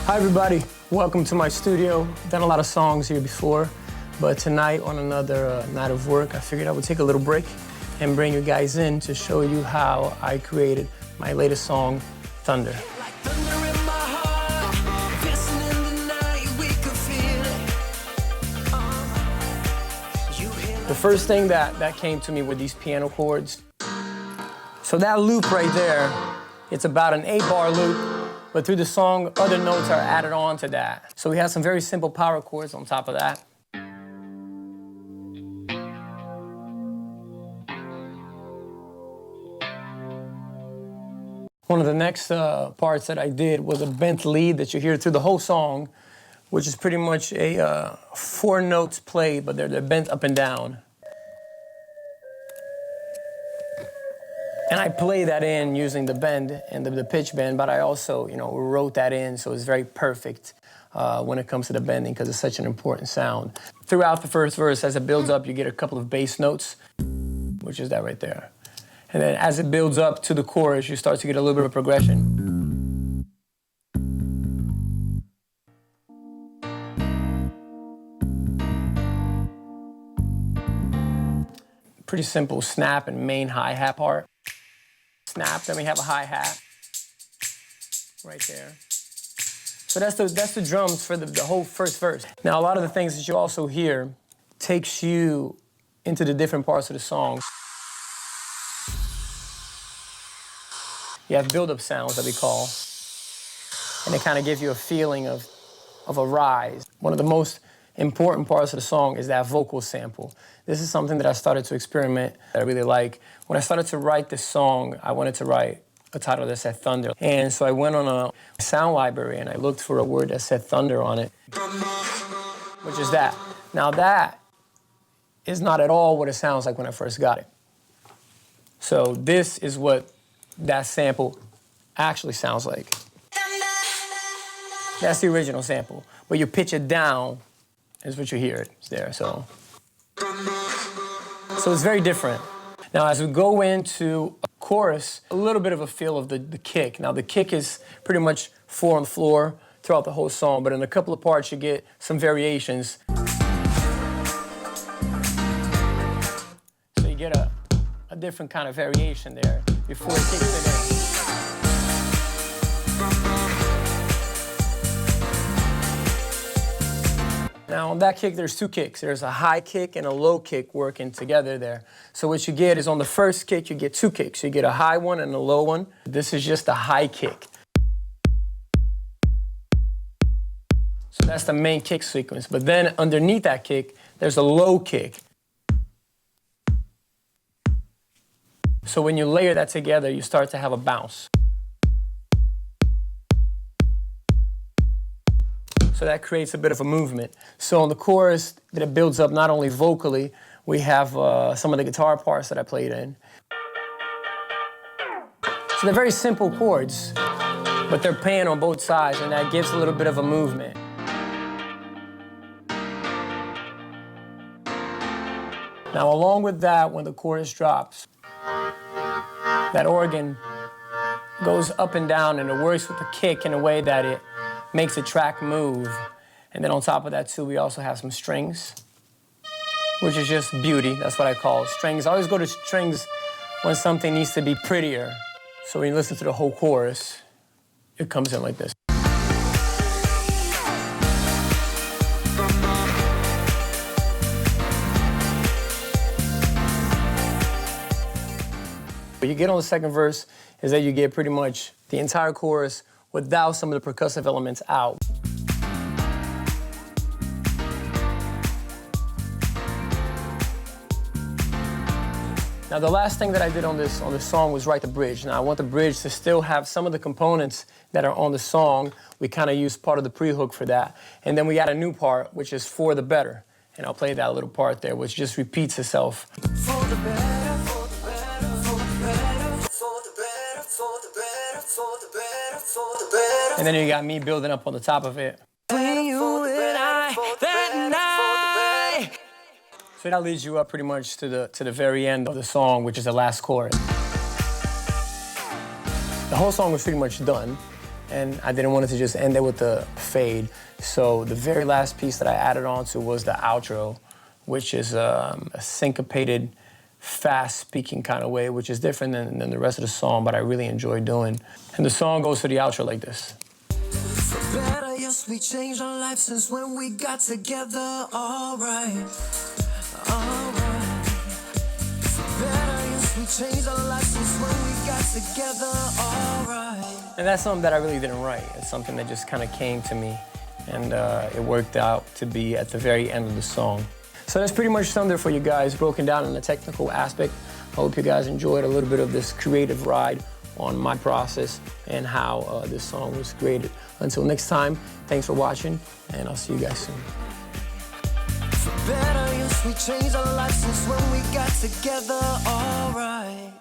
Hi everybody, welcome to my studio. I've done a lot of songs here before, but tonight on another night of work, I figured I would take a little break and bring you guys in to show you how I created my latest song, Thunder. The first thing that came to me were these piano chords. So that loop right there, it's about an 8-bar loop. But through the song, other notes are added on to that. So we have some very simple power chords on top of that. One of the next parts that I did was a bent lead that you hear through the whole song, which is pretty much a 4 notes played, but they're bent up and down. And I play that in using the bend and the pitch bend, but I also, wrote that in so it's very perfect when it comes to the bending because it's such an important sound. Throughout the first verse, as it builds up, you get a couple of bass notes, which is that right there. And then as it builds up to the chorus, you start to get a little bit of a progression. Pretty simple snap and main hi-hat part. Snap, then we have a hi-hat right there. So that's the drums for the whole first verse. Now, a lot of the things that you also hear takes you into the different parts of the song. You have build-up sounds that we call, and they kind of give you a feeling of a rise. One of the most important parts of the song is that vocal sample. This is something that I started to experiment that I really like. When I started to write this song, I wanted to write a title that said Thunder. And so I went on a sound library and I looked for a word that said thunder on it, which is that. Now that is not at all what it sounds like when I first got it. So this is what that sample actually sounds like. That's the original sample. But you pitch it down, is what you hear. It's there, so it's very different. Now, as we go into a chorus, a little bit of a feel of the kick. Now, the kick is pretty much 4 on the floor throughout the whole song, but in a couple of parts, you get some variations. So you get a different kind of variation there before it kicks it in. Now, on that kick, there's 2 kicks. There's a high kick and a low kick working together there. So what you get is on the first kick, you get 2 kicks. You get a high one and a low one. This is just a high kick. So that's the main kick sequence. But then underneath that kick, there's a low kick. So when you layer that together, you start to have a bounce. So that creates a bit of a movement. So on the chorus, that it builds up not only vocally, we have some of the guitar parts that I played in. So they're very simple chords, but they're playing on both sides, and that gives a little bit of a movement. Now, along with that, when the chorus drops, that organ goes up and down, and it works with the kick in a way that it makes the track move. And then on top of that, too, we also have some strings, which is just beauty. That's what I call strings. I always go to strings when something needs to be prettier. So when you listen to the whole chorus, it comes in like this. What you get on the second verse is that you get pretty much the entire chorus without some of the percussive elements out. Now, the last thing that I did on this song was write the bridge. Now, I want the bridge to still have some of the components that are on the song. We kind of used part of the pre-hook for that. And then we add a new part, which is For the Better. And I'll play that little part there, which just repeats itself. For the better, for the better, for the better, for the better, for the better, for the better, for the better. And then you got me building up on the top of it. When you and I, that night. So that leads you up pretty much to the very end of the song, which is the last chorus. The whole song was pretty much done. and I didn't want it to just end it with the fade. So the very last piece that I added on to was the outro, which is a syncopated, fast-speaking kind of way, which is different than the rest of the song, but I really enjoy doing. And the song goes to the outro like this. For better, yes, we changed our life since when we got together, all right, all right. For better, yes, we changed our life since when we got together, all right. And that's something that I really didn't write. It's something that just kind of came to me, and it worked out to be at the very end of the song. So that's pretty much Thunder for you guys, broken down in the technical aspect. I hope you guys enjoyed a little bit of this creative ride on my process and how this song was created. Until next time, thanks for watching, and I'll see you guys soon. For better, yes, we changed our lives since when we got together, all right.